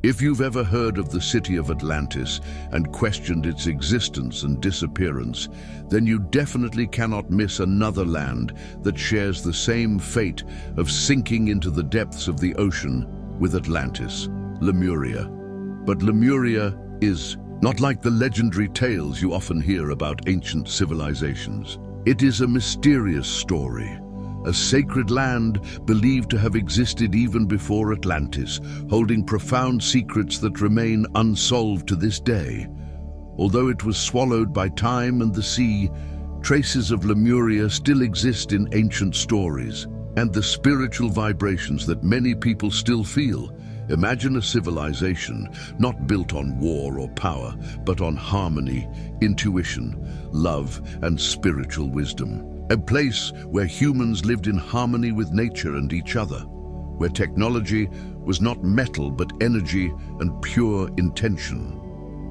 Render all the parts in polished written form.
If you've ever heard of the city of Atlantis and questioned its existence and disappearance, then you definitely cannot miss another land that shares the same fate of sinking into the depths of the ocean with Atlantis, Lemuria. But Lemuria is not like the legendary tales you often hear about ancient civilizations. It is a mysterious story, a sacred land believed to have existed even before Atlantis, holding profound secrets that remain unsolved to this day. Although it was swallowed by time and the sea, traces of Lemuria still exist in ancient stories, and the spiritual vibrations that many people still feel. Imagine a civilization not built on war or power, but on harmony, intuition, love, and spiritual wisdom. A place where humans lived in harmony with nature and each other, where technology was not metal but energy and pure intention.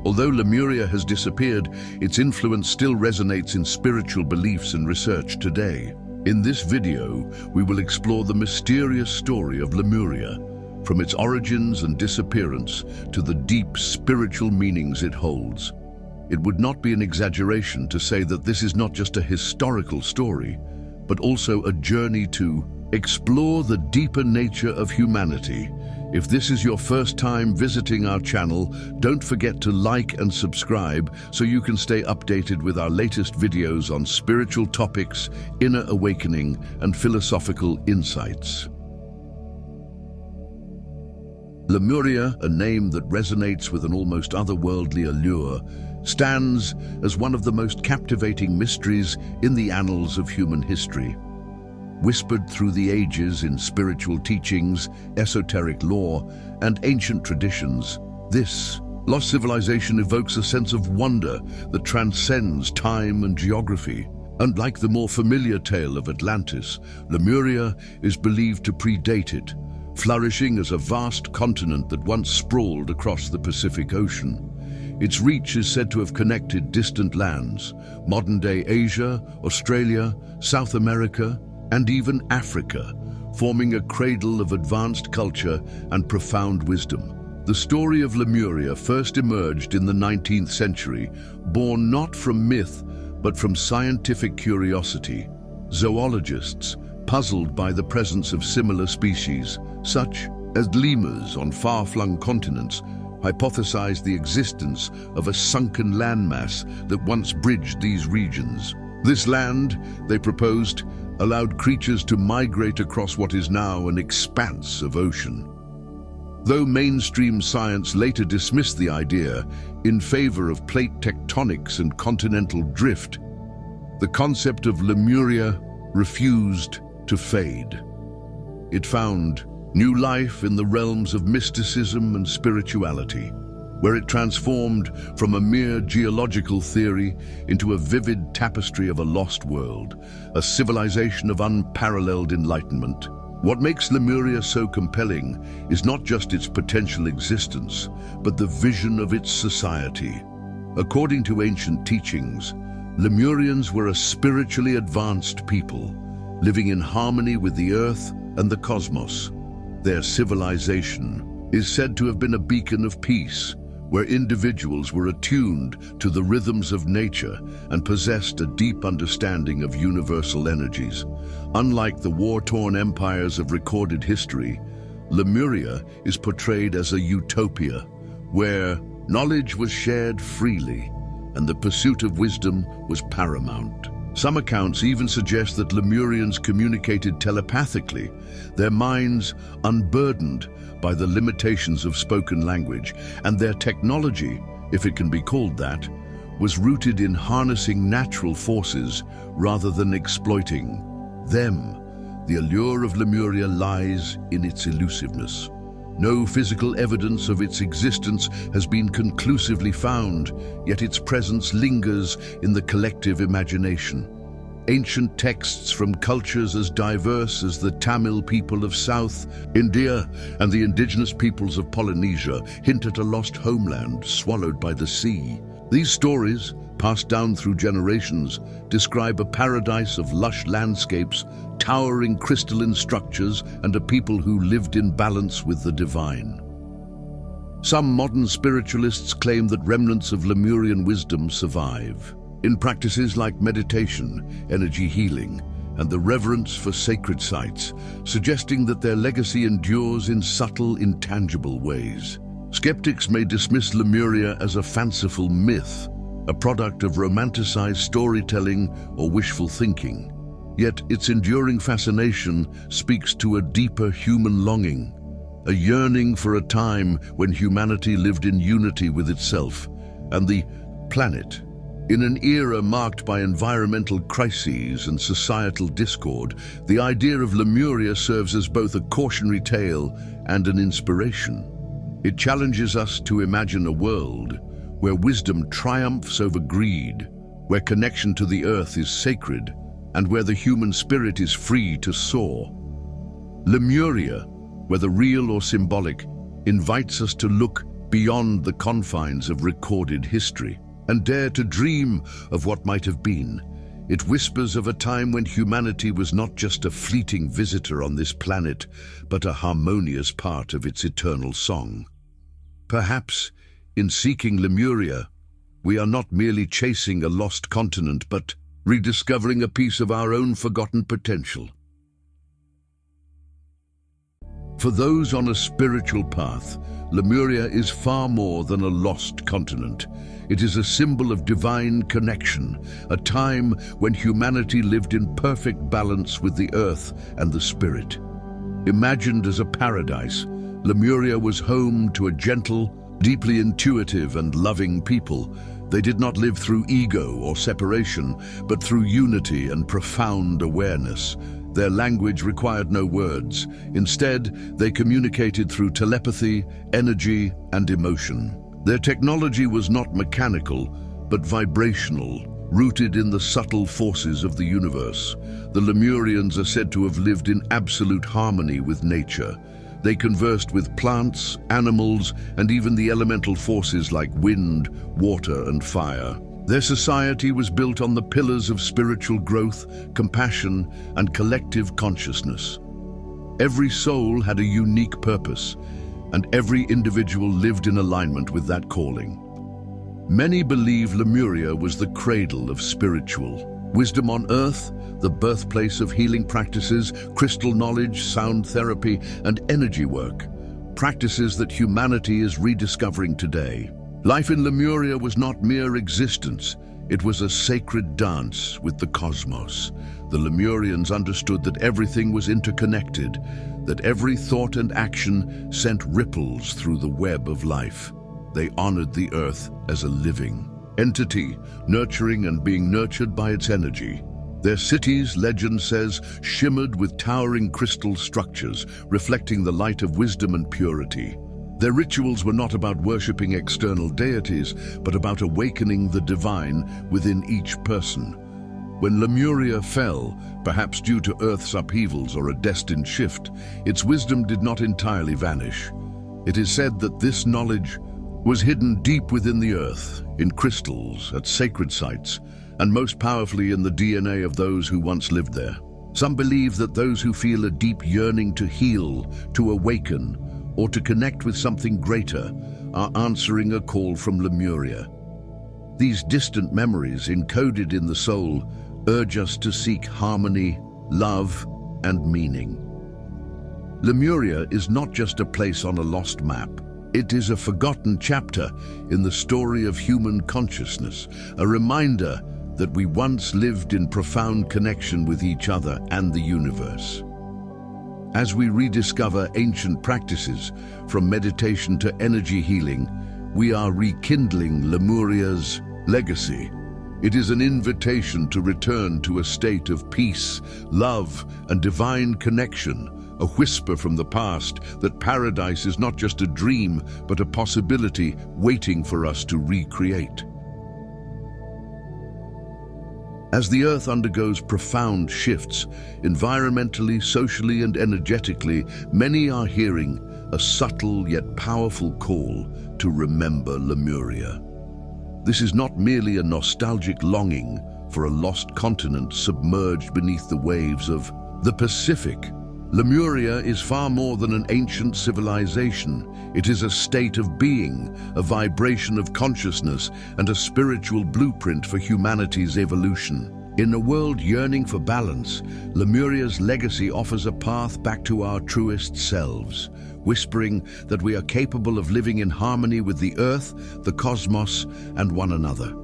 Although Lemuria has disappeared, its influence still resonates in spiritual beliefs and research today. In this video, we will explore the mysterious story of Lemuria, from its origins and disappearance to the deep spiritual meanings it holds. It would not be an exaggeration to say that this is not just a historical story, but also a journey to explore the deeper nature of humanity. If this is your first time visiting our channel, don't forget to like and subscribe so you can stay updated with our latest videos on spiritual topics, inner awakening, and philosophical insights. Lemuria, a name that resonates with an almost otherworldly allure, stands as one of the most captivating mysteries in the annals of human history. Whispered through the ages in spiritual teachings, esoteric lore, and ancient traditions, this lost civilization evokes a sense of wonder that transcends time and geography. Unlike the more familiar tale of Atlantis, Lemuria is believed to predate it, flourishing as a vast continent that once sprawled across the Pacific Ocean. Its reach is said to have connected distant lands, modern-day Asia, Australia, South America, and even Africa, forming a cradle of advanced culture and profound wisdom. The story of Lemuria first emerged in the 19th century, born not from myth, but from scientific curiosity. Zoologists, puzzled by the presence of similar species, such as lemurs on far-flung continents, hypothesized the existence of a sunken landmass that once bridged these regions. This land, they proposed, allowed creatures to migrate across what is now an expanse of ocean. Though mainstream science later dismissed the idea in favor of plate tectonics and continental drift, the concept of Lemuria refused to fade. It found new life in the realms of mysticism and spirituality, where it transformed from a mere geological theory into a vivid tapestry of a lost world, a civilization of unparalleled enlightenment. What makes Lemuria so compelling is not just its potential existence, but the vision of its society. According to ancient teachings, Lemurians were a spiritually advanced people, living in harmony with the earth and the cosmos. Their civilization is said to have been a beacon of peace, where individuals were attuned to the rhythms of nature and possessed a deep understanding of universal energies. Unlike the war-torn empires of recorded history, Lemuria is portrayed as a utopia, where knowledge was shared freely and the pursuit of wisdom was paramount. Some accounts even suggest that Lemurians communicated telepathically, their minds unburdened by the limitations of spoken language, and their technology, if it can be called that, was rooted in harnessing natural forces rather than exploiting them. The allure of Lemuria lies in its elusiveness. No physical evidence of its existence has been conclusively found, yet its presence lingers in the collective imagination. Ancient texts from cultures as diverse as the Tamil people of South India and the indigenous peoples of Polynesia hint at a lost homeland swallowed by the sea. These stories, passed down through generations, describe a paradise of lush landscapes, towering crystalline structures, and a people who lived in balance with the divine. Some modern spiritualists claim that remnants of Lemurian wisdom survive in practices like meditation, energy healing, and the reverence for sacred sites, suggesting that their legacy endures in subtle, intangible ways. Skeptics may dismiss Lemuria as a fanciful myth, a product of romanticized storytelling or wishful thinking. Yet its enduring fascination speaks to a deeper human longing, a yearning for a time when humanity lived in unity with itself and the planet. In an era marked by environmental crises and societal discord, the idea of Lemuria serves as both a cautionary tale and an inspiration. It challenges us to imagine a world where wisdom triumphs over greed, where connection to the earth is sacred, and where the human spirit is free to soar. Lemuria, whether real or symbolic, invites us to look beyond the confines of recorded history and dare to dream of what might have been. It whispers of a time when humanity was not just a fleeting visitor on this planet, but a harmonious part of its eternal song. Perhaps, in seeking Lemuria, we are not merely chasing a lost continent, but rediscovering a piece of our own forgotten potential. For those on a spiritual path, Lemuria is far more than a lost continent. It is a symbol of divine connection, a time when humanity lived in perfect balance with the earth and the spirit. Imagined as a paradise, Lemuria was home to a gentle, deeply intuitive and loving people. They did not live through ego or separation, but through unity and profound awareness. Their language required no words. Instead, they communicated through telepathy, energy, and emotion. Their technology was not mechanical, but vibrational, rooted in the subtle forces of the universe. The Lemurians are said to have lived in absolute harmony with nature. They conversed with plants, animals, and even the elemental forces like wind, water, and fire. Their society was built on the pillars of spiritual growth, compassion, and collective consciousness. Every soul had a unique purpose, and every individual lived in alignment with that calling. Many believe Lemuria was the cradle of spiritual wisdom on Earth, the birthplace of healing practices, crystal knowledge, sound therapy, and energy work, practices that humanity is rediscovering today. Life in Lemuria was not mere existence. It was a sacred dance with the cosmos. The Lemurians understood that everything was interconnected, that every thought and action sent ripples through the web of life. They honored the earth as a living entity, nurturing and being nurtured by its energy. Their cities, legend says, shimmered with towering crystal structures, reflecting the light of wisdom and purity. Their rituals were not about worshipping external deities, but about awakening the divine within each person. When Lemuria fell, perhaps due to Earth's upheavals or a destined shift, its wisdom did not entirely vanish. It is said that this knowledge was hidden deep within the earth, in crystals, at sacred sites, and most powerfully in the DNA of those who once lived there. Some believe that those who feel a deep yearning to heal, to awaken, or to connect with something greater are answering a call from Lemuria. These distant memories, encoded in the soul, urge us to seek harmony, love, and meaning. Lemuria is not just a place on a lost map. It is a forgotten chapter in the story of human consciousness, a reminder that we once lived in profound connection with each other and the universe. As we rediscover ancient practices, from meditation to energy healing, we are rekindling Lemuria's legacy. It is an invitation to return to a state of peace, love, and divine connection, a whisper from the past that paradise is not just a dream, but a possibility waiting for us to recreate. As the Earth undergoes profound shifts, environmentally, socially, and energetically, many are hearing a subtle yet powerful call to remember Lemuria. This is not merely a nostalgic longing for a lost continent submerged beneath the waves of the Pacific, Lemuria is far more than an ancient civilization. It is a state of being, a vibration of consciousness, and a spiritual blueprint for humanity's evolution. In a world yearning for balance, Lemuria's legacy offers a path back to our truest selves, whispering that we are capable of living in harmony with the earth, the cosmos, and one another.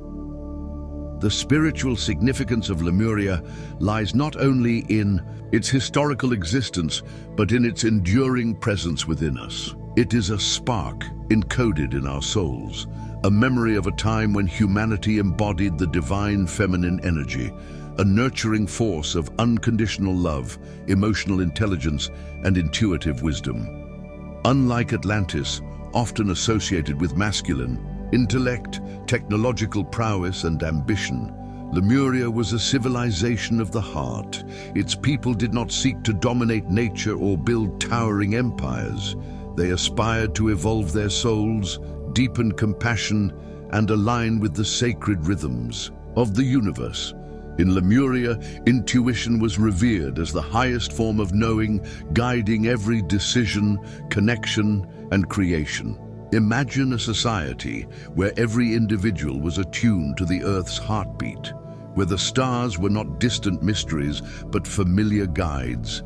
The spiritual significance of Lemuria lies not only in its historical existence, but in its enduring presence within us. It is a spark encoded in our souls, a memory of a time when humanity embodied the divine feminine energy, a nurturing force of unconditional love, emotional intelligence, and intuitive wisdom. Unlike Atlantis, often associated with masculine intellect, technological prowess, and ambition, Lemuria was a civilization of the heart. Its people did not seek to dominate nature or build towering empires. They aspired to evolve their souls, deepen compassion, and align with the sacred rhythms of the universe. In Lemuria, intuition was revered as the highest form of knowing, guiding every decision, connection, and creation. Imagine a society where every individual was attuned to the Earth's heartbeat, where the stars were not distant mysteries but familiar guides.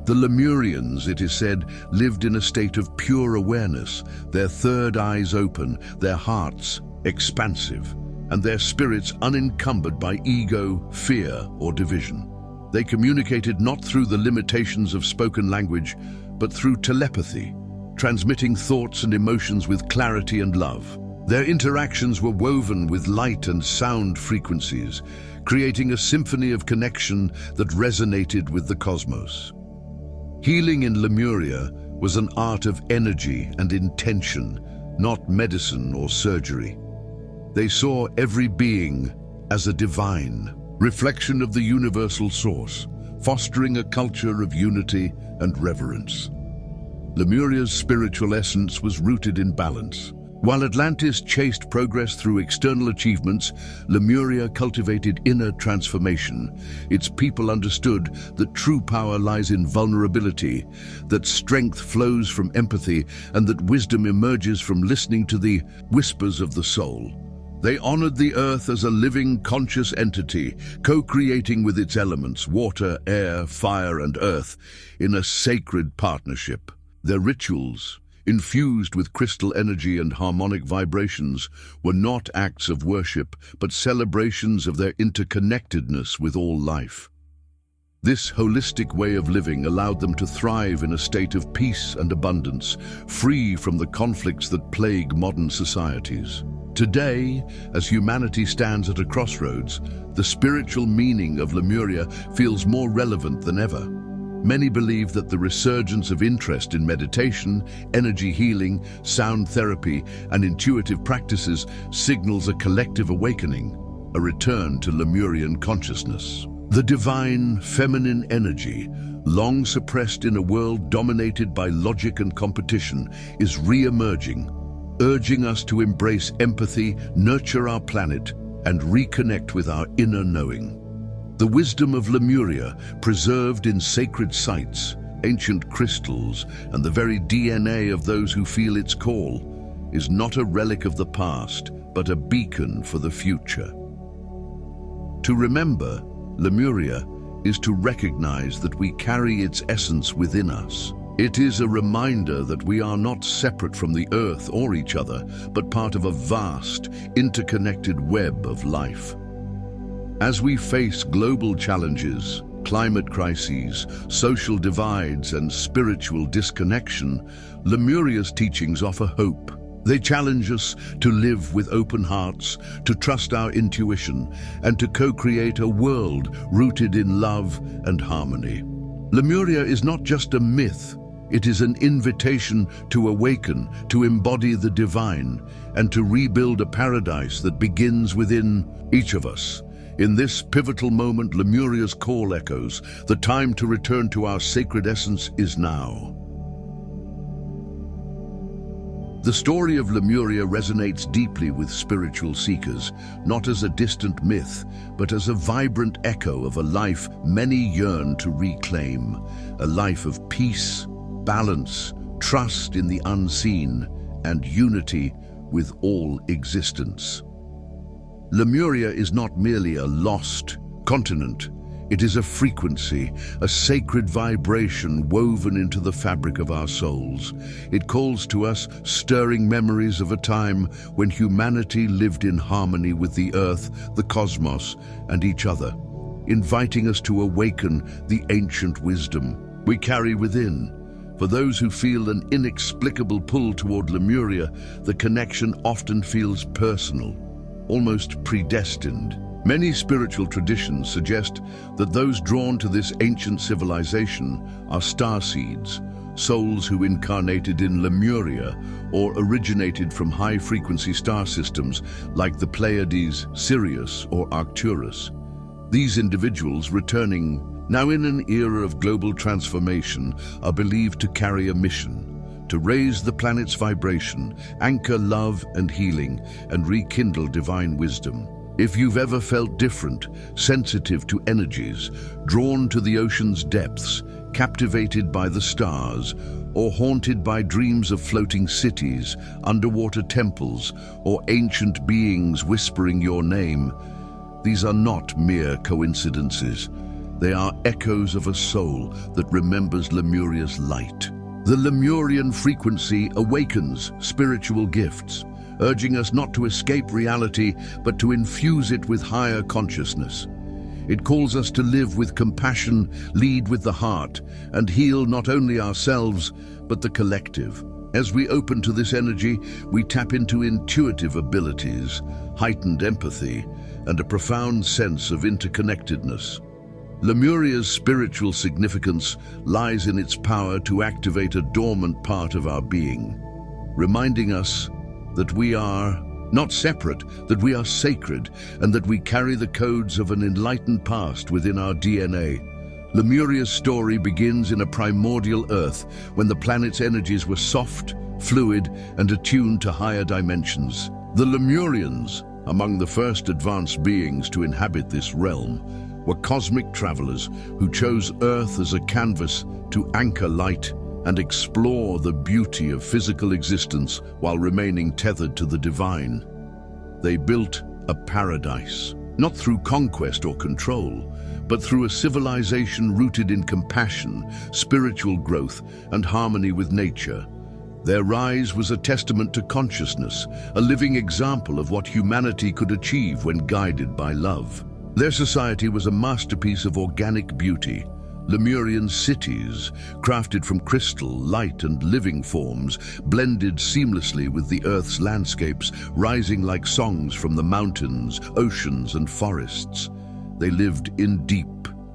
The Lemurians, it is said, lived in a state of pure awareness, their third eyes open, their hearts expansive, and their spirits unencumbered by ego, fear, or division. They communicated not through the limitations of spoken language, but through telepathy, transmitting thoughts and emotions with clarity and love. Their interactions were woven with light and sound frequencies, creating a symphony of connection that resonated with the cosmos. Healing in Lemuria was an art of energy and intention, not medicine or surgery. They saw every being as a divine reflection of the universal source, fostering a culture of unity and reverence. Lemuria's spiritual essence was rooted in balance. While Atlantis chased progress through external achievements, Lemuria cultivated inner transformation. Its people understood that true power lies in vulnerability, that strength flows from empathy, and that wisdom emerges from listening to the whispers of the soul. They honored the earth as a living, conscious entity, co-creating with its elements, water, air, fire, and earth, in a sacred partnership. Their rituals, infused with crystal energy and harmonic vibrations, were not acts of worship, but celebrations of their interconnectedness with all life. This holistic way of living allowed them to thrive in a state of peace and abundance, free from the conflicts that plague modern societies. Today, as humanity stands at a crossroads, the spiritual meaning of Lemuria feels more relevant than ever. Many believe that the resurgence of interest in meditation, energy healing, sound therapy, and intuitive practices signals a collective awakening, a return to Lemurian consciousness. The divine, feminine energy, long suppressed in a world dominated by logic and competition, is re-emerging, urging us to embrace empathy, nurture our planet, and reconnect with our inner knowing. The wisdom of Lemuria, preserved in sacred sites, ancient crystals, and the very DNA of those who feel its call, is not a relic of the past, but a beacon for the future. To remember Lemuria is to recognize that we carry its essence within us. It is a reminder that we are not separate from the earth or each other, but part of a vast, interconnected web of life. As we face global challenges, climate crises, social divides, and spiritual disconnection, Lemuria's teachings offer hope. They challenge us to live with open hearts, to trust our intuition, and to co-create a world rooted in love and harmony. Lemuria is not just a myth, it is an invitation to awaken, to embody the divine, and to rebuild a paradise that begins within each of us. In this pivotal moment, Lemuria's call echoes. The time to return to our sacred essence is now. The story of Lemuria resonates deeply with spiritual seekers, not as a distant myth, but as a vibrant echo of a life many yearn to reclaim, a life of peace, balance, trust in the unseen, and unity with all existence. Lemuria is not merely a lost continent. It is a frequency, a sacred vibration woven into the fabric of our souls. It calls to us, stirring memories of a time when humanity lived in harmony with the earth, the cosmos, and each other, inviting us to awaken the ancient wisdom we carry within. For those who feel an inexplicable pull toward Lemuria, the connection often feels personal, almost predestined. Many spiritual traditions suggest that those drawn to this ancient civilization are starseeds, souls who incarnated in Lemuria or originated from high-frequency star systems like the Pleiades, Sirius, or Arcturus. These individuals, returning now in an era of global transformation, are believed to carry a mission: to raise the planet's vibration, anchor love and healing, and rekindle divine wisdom. If you've ever felt different, sensitive to energies, drawn to the ocean's depths, captivated by the stars, or haunted by dreams of floating cities, underwater temples, or ancient beings whispering your name, these are not mere coincidences. They are echoes of a soul that remembers Lemuria's light. The Lemurian frequency awakens spiritual gifts, urging us not to escape reality, but to infuse it with higher consciousness. It calls us to live with compassion, lead with the heart, and heal not only ourselves, but the collective. As we open to this energy, we tap into intuitive abilities, heightened empathy, and a profound sense of interconnectedness. Lemuria's spiritual significance lies in its power to activate a dormant part of our being, reminding us that we are not separate, that we are sacred, and that we carry the codes of an enlightened past within our DNA. Lemuria's story begins in a primordial Earth when the planet's energies were soft, fluid, and attuned to higher dimensions. The Lemurians, among the first advanced beings to inhabit this realm, were cosmic travelers who chose Earth as a canvas to anchor light and explore the beauty of physical existence while remaining tethered to the divine. They built a paradise, not through conquest or control, but through a civilization rooted in compassion, spiritual growth, and harmony with nature. Their rise was a testament to consciousness, a living example of what humanity could achieve when guided by love. Their society was a masterpiece of organic beauty. Lemurian cities, crafted from crystal, light, and living forms, blended seamlessly with the Earth's landscapes, rising like songs from the mountains, oceans, and forests. They lived in deep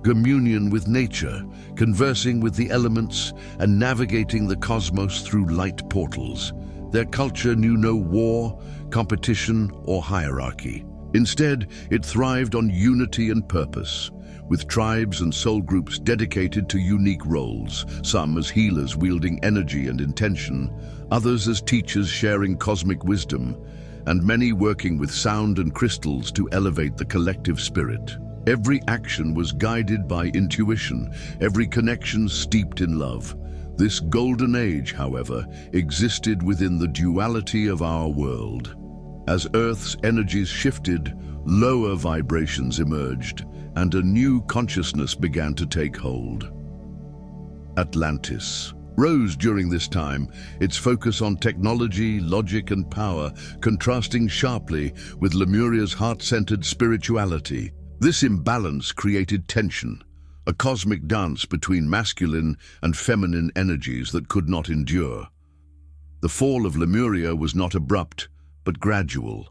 communion with nature, conversing with the elements and navigating the cosmos through light portals. Their culture knew no war, competition, or hierarchy. Instead, it thrived on unity and purpose, with tribes and soul groups dedicated to unique roles, some as healers wielding energy and intention, others as teachers sharing cosmic wisdom, and many working with sound and crystals to elevate the collective spirit. Every action was guided by intuition, every connection steeped in love. This golden age, however, existed within the duality of our world. As Earth's energies shifted, lower vibrations emerged, and a new consciousness began to take hold. Atlantis rose during this time, its focus on technology, logic, and power, contrasting sharply with Lemuria's heart-centered spirituality. This imbalance created tension, a cosmic dance between masculine and feminine energies that could not endure. The fall of Lemuria was not abrupt, but gradual,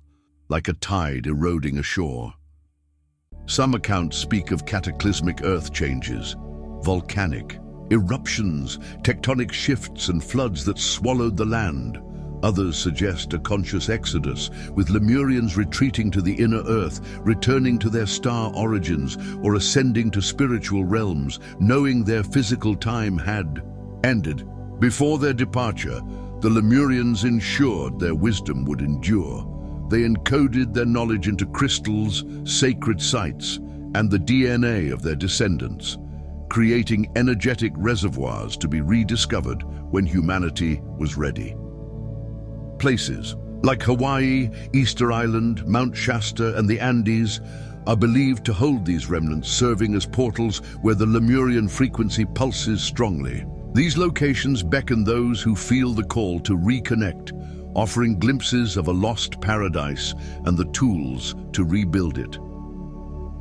like a tide eroding ashore. Some accounts speak of cataclysmic earth changes, volcanic eruptions, tectonic shifts, and floods that swallowed the land. Others suggest a conscious exodus, with Lemurians retreating to the inner earth, returning to their star origins, or ascending to spiritual realms, knowing their physical time had ended. Before their departure, the The Lemurians ensured their wisdom would endure. They encoded their knowledge into crystals, sacred sites, and the DNA of their descendants, creating energetic reservoirs to be rediscovered when humanity was ready. Places like Hawaii, Easter Island, Mount Shasta, and the Andes are believed to hold these remnants, serving as portals where the Lemurian frequency pulses strongly. These locations beckon those who feel the call to reconnect, offering glimpses of a lost paradise and the tools to rebuild it.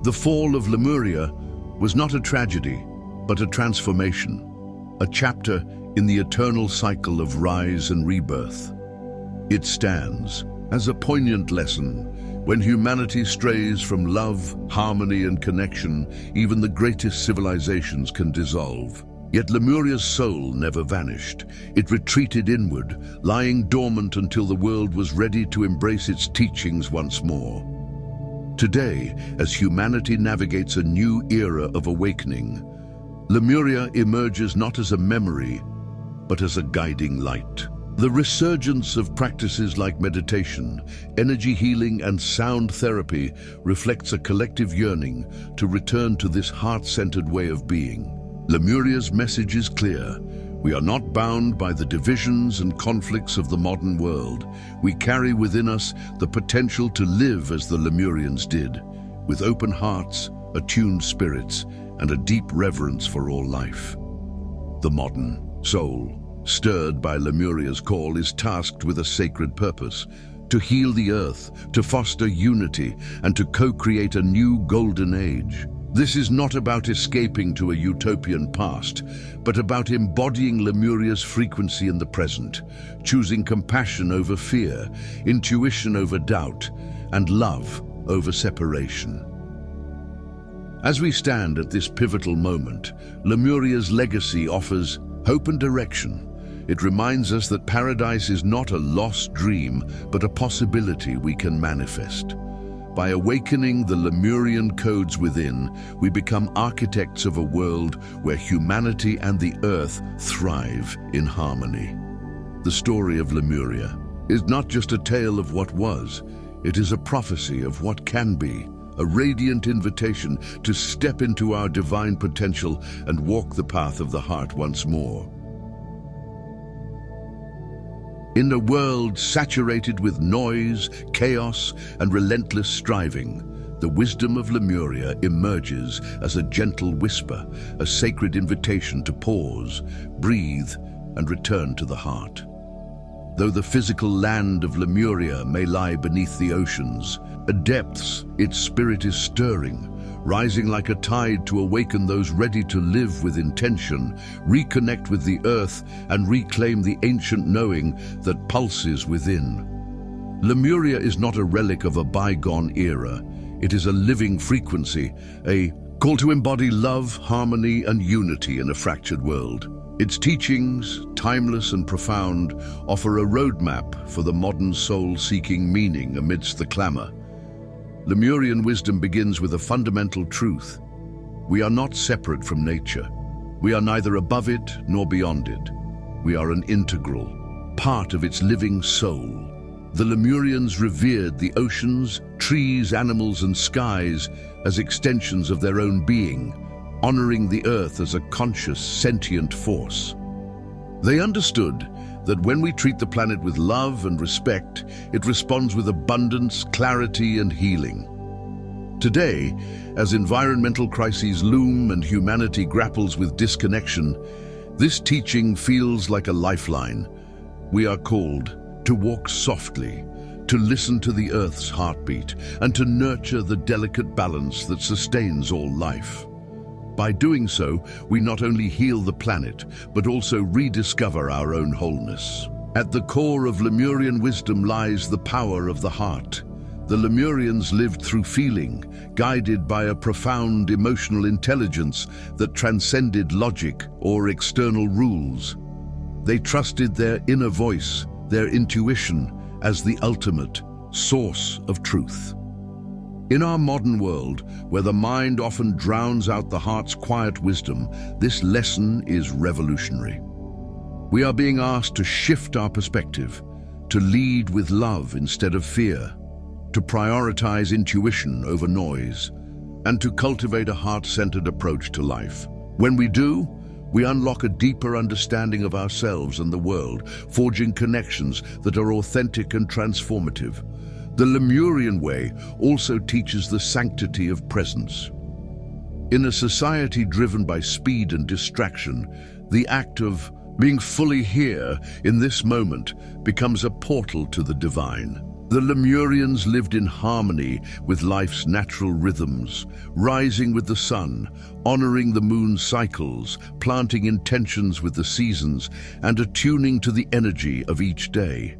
The fall of Lemuria was not a tragedy, but a transformation, a chapter in the eternal cycle of rise and rebirth. It stands as a poignant lesson. When humanity strays from love, harmony, and connection, even the greatest civilizations can dissolve. Yet Lemuria's soul never vanished. It retreated inward, lying dormant until the world was ready to embrace its teachings once more. Today, as humanity navigates a new era of awakening, Lemuria emerges not as a memory, but as a guiding light. The resurgence of practices like meditation, energy healing, and sound therapy reflects a collective yearning to return to this heart-centered way of being. Lemuria's message is clear. We are not bound by the divisions and conflicts of the modern world. We carry within us the potential to live as the Lemurians did, with open hearts, attuned spirits, and a deep reverence for all life. The modern soul, stirred by Lemuria's call, is tasked with a sacred purpose: to heal the earth, to foster unity, and to co-create a new golden age. This is not about escaping to a utopian past, but about embodying Lemuria's frequency in the present, choosing compassion over fear, intuition over doubt, and love over separation. As we stand at this pivotal moment, Lemuria's legacy offers hope and direction. It reminds us that paradise is not a lost dream, but a possibility we can manifest. By awakening the Lemurian codes within, we become architects of a world where humanity and the earth thrive in harmony. The story of Lemuria is not just a tale of what was, it is a prophecy of what can be, a radiant invitation to step into our divine potential and walk the path of the heart once more. In a world saturated with noise, chaos, and relentless striving, the wisdom of Lemuria emerges as a gentle whisper, a sacred invitation to pause, breathe, and return to the heart. Though the physical land of Lemuria may lie beneath the oceans, at depths its spirit is stirring, rising like a tide to awaken those ready to live with intention, reconnect with the earth, and reclaim the ancient knowing that pulses within. Lemuria is not a relic of a bygone era. It is a living frequency, a call to embody love, harmony, and unity in a fractured world. Its teachings, timeless and profound, offer a roadmap for the modern soul seeking meaning amidst the clamor. Lemurian wisdom begins with a fundamental truth. We are not separate from nature. We are neither above it nor beyond it. We are an integral part of its living soul. The Lemurians revered the oceans, trees, animals, and skies as extensions of their own being, honoring the earth as a conscious, sentient force. They understood that when we treat the planet with love and respect, it responds with abundance, clarity, and healing. Today, as environmental crises loom and humanity grapples with disconnection, this teaching feels like a lifeline. We are called to walk softly, to listen to the earth's heartbeat, and to nurture the delicate balance that sustains all life. By doing so, we not only heal the planet, but also rediscover our own wholeness. At the core of Lemurian wisdom lies the power of the heart. The Lemurians lived through feeling, guided by a profound emotional intelligence that transcended logic or external rules. They trusted their inner voice, their intuition, as the ultimate source of truth. In our modern world, where the mind often drowns out the heart's quiet wisdom, this lesson is revolutionary. We are being asked to shift our perspective, to lead with love instead of fear, to prioritize intuition over noise, and to cultivate a heart-centered approach to life. When we do, we unlock a deeper understanding of ourselves and the world, forging connections that are authentic and transformative. The Lemurian way also teaches the sanctity of presence. In a society driven by speed and distraction, the act of being fully here in this moment becomes a portal to the divine. The Lemurians lived in harmony with life's natural rhythms, rising with the sun, honoring the moon's cycles, planting intentions with the seasons, and attuning to the energy of each day.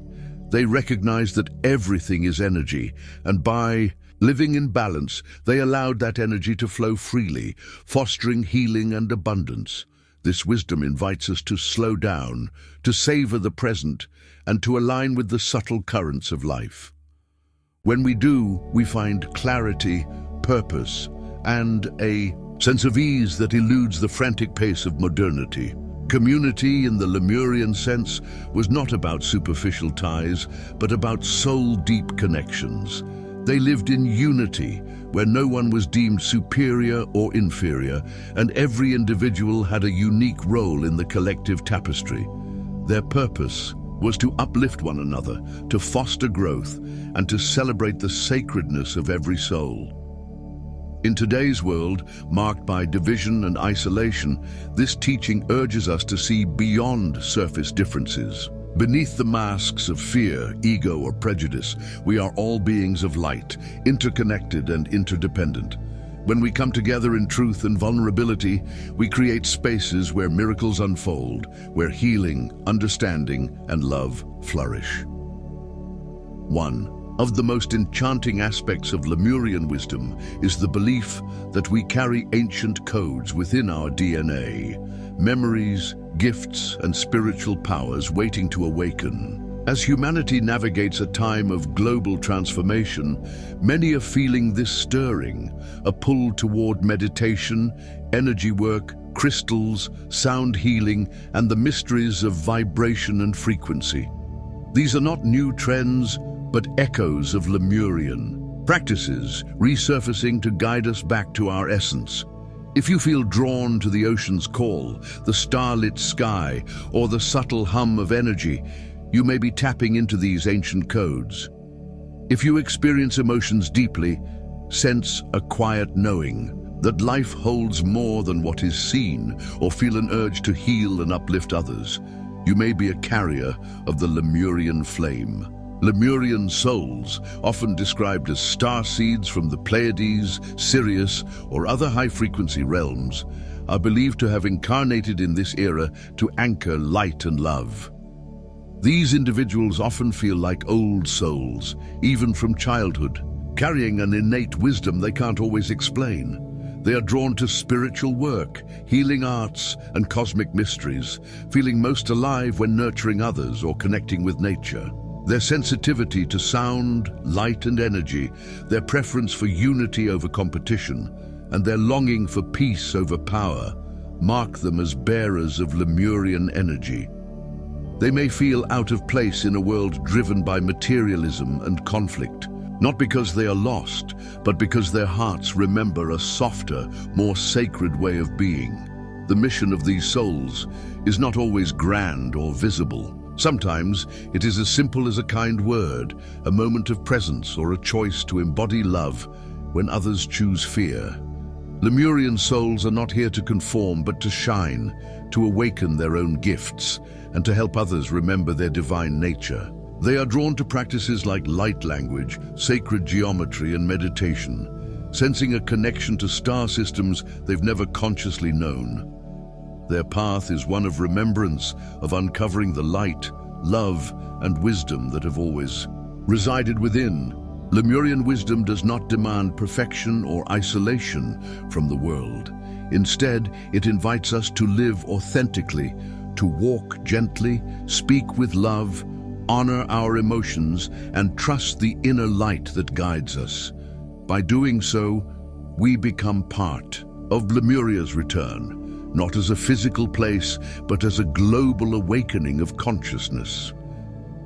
They recognized that everything is energy, and by living in balance, they allowed that energy to flow freely, fostering healing and abundance. This wisdom invites us to slow down, to savor the present, and to align with the subtle currents of life. When we do, we find clarity, purpose, and a sense of ease that eludes the frantic pace of modernity. Community, in the Lemurian sense, was not about superficial ties, but about soul-deep connections. They lived in unity, where no one was deemed superior or inferior, and every individual had a unique role in the collective tapestry. Their purpose was to uplift one another, to foster growth, and to celebrate the sacredness of every soul. In today's world, marked by division and isolation, this teaching urges us to see beyond surface differences. Beneath the masks of fear, ego, or prejudice, we are all beings of light, interconnected and interdependent. When we come together in truth and vulnerability, we create spaces where miracles unfold, where healing, understanding, and love flourish. One of the most enchanting aspects of Lemurian wisdom is the belief that we carry ancient codes within our DNA, memories, gifts, and spiritual powers waiting to awaken. As humanity navigates a time of global transformation, many are feeling this stirring, a pull toward meditation, energy work, crystals, sound healing, and the mysteries of vibration and frequency. These are not new trends, but echoes of Lemurian practices resurfacing to guide us back to our essence. If you feel drawn to the ocean's call, the starlit sky, or the subtle hum of energy, you may be tapping into these ancient codes. If you experience emotions deeply, sense a quiet knowing that life holds more than what is seen, or feel an urge to heal and uplift others, you may be a carrier of the Lemurian flame. Lemurian souls, often described as star seeds from the Pleiades, Sirius, or other high-frequency realms, are believed to have incarnated in this era to anchor light and love. These individuals often feel like old souls, even from childhood, carrying an innate wisdom they can't always explain. They are drawn to spiritual work, healing arts, and cosmic mysteries, feeling most alive when nurturing others or connecting with nature. Their sensitivity to sound, light, and energy, their preference for unity over competition, and their longing for peace over power mark them as bearers of Lemurian energy. They may feel out of place in a world driven by materialism and conflict, not because they are lost, but because their hearts remember a softer, more sacred way of being. The mission of these souls is not always grand or visible. Sometimes it is as simple as a kind word, a moment of presence, or a choice to embody love when others choose fear. Lemurian souls are not here to conform, but to shine, to awaken their own gifts, and to help others remember their divine nature. They are drawn to practices like light language, sacred geometry, and meditation, sensing a connection to star systems they've never consciously known. Their path is one of remembrance, of uncovering the light, love, and wisdom that have always resided within. Lemurian wisdom does not demand perfection or isolation from the world. Instead, it invites us to live authentically, to walk gently, speak with love, honor our emotions, and trust the inner light that guides us. By doing so, we become part of Lemuria's return, not as a physical place, but as a global awakening of consciousness.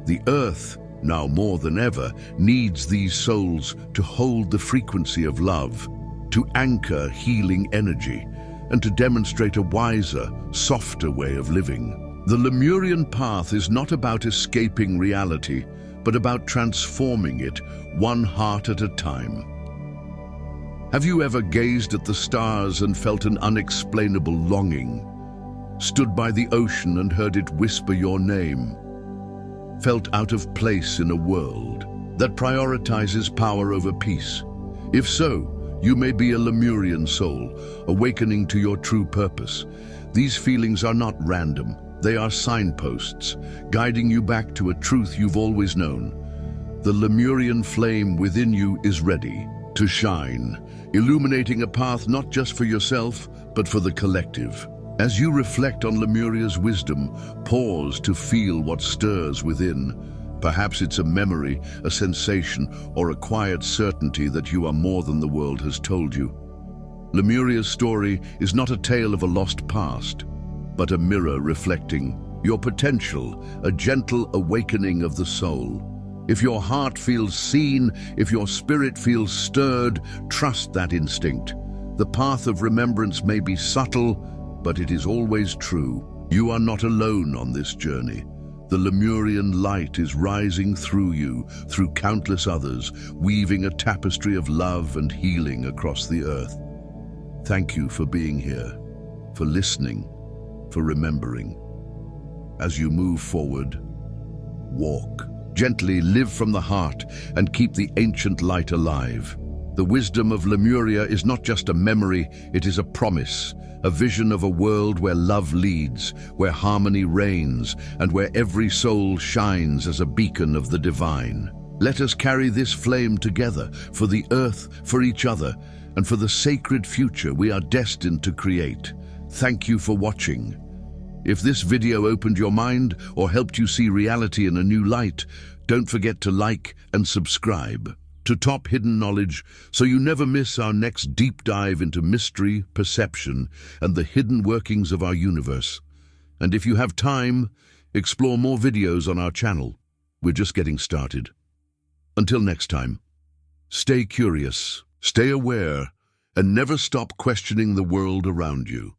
The Earth, now more than ever, needs these souls to hold the frequency of love, to anchor healing energy, and to demonstrate a wiser, softer way of living. The Lemurian path is not about escaping reality, but about transforming it, one heart at a time. Have you ever gazed at the stars and felt an unexplainable longing? Stood by the ocean and heard it whisper your name? Felt out of place in a world that prioritizes power over peace? If so, you may be a Lemurian soul, awakening to your true purpose. These feelings are not random. They are signposts, guiding you back to a truth you've always known. The Lemurian flame within you is ready to shine, illuminating a path not just for yourself, but for the collective. As you reflect on Lemuria's wisdom, pause to feel what stirs within. Perhaps it's a memory, a sensation, or a quiet certainty that you are more than the world has told you. Lemuria's story is not a tale of a lost past, but a mirror reflecting your potential, a gentle awakening of the soul. If your heart feels seen, if your spirit feels stirred, trust that instinct. The path of remembrance may be subtle, but it is always true. You are not alone on this journey. The Lemurian light is rising through you, through countless others, weaving a tapestry of love and healing across the earth. Thank you for being here, for listening, for remembering. As you move forward, walk. Gently live from the heart and keep the ancient light alive. The wisdom of Lemuria is not just a memory, it is a promise, a vision of a world where love leads, where harmony reigns, and where every soul shines as a beacon of the divine. Let us carry this flame together for the earth, for each other, and for the sacred future we are destined to create. Thank you for watching. If this video opened your mind or helped you see reality in a new light, don't forget to like and subscribe to Top Hidden Knowledge so you never miss our next deep dive into mystery, perception, and the hidden workings of our universe. And if you have time, explore more videos on our channel. We're just getting started. Until next time, stay curious, stay aware, and never stop questioning the world around you.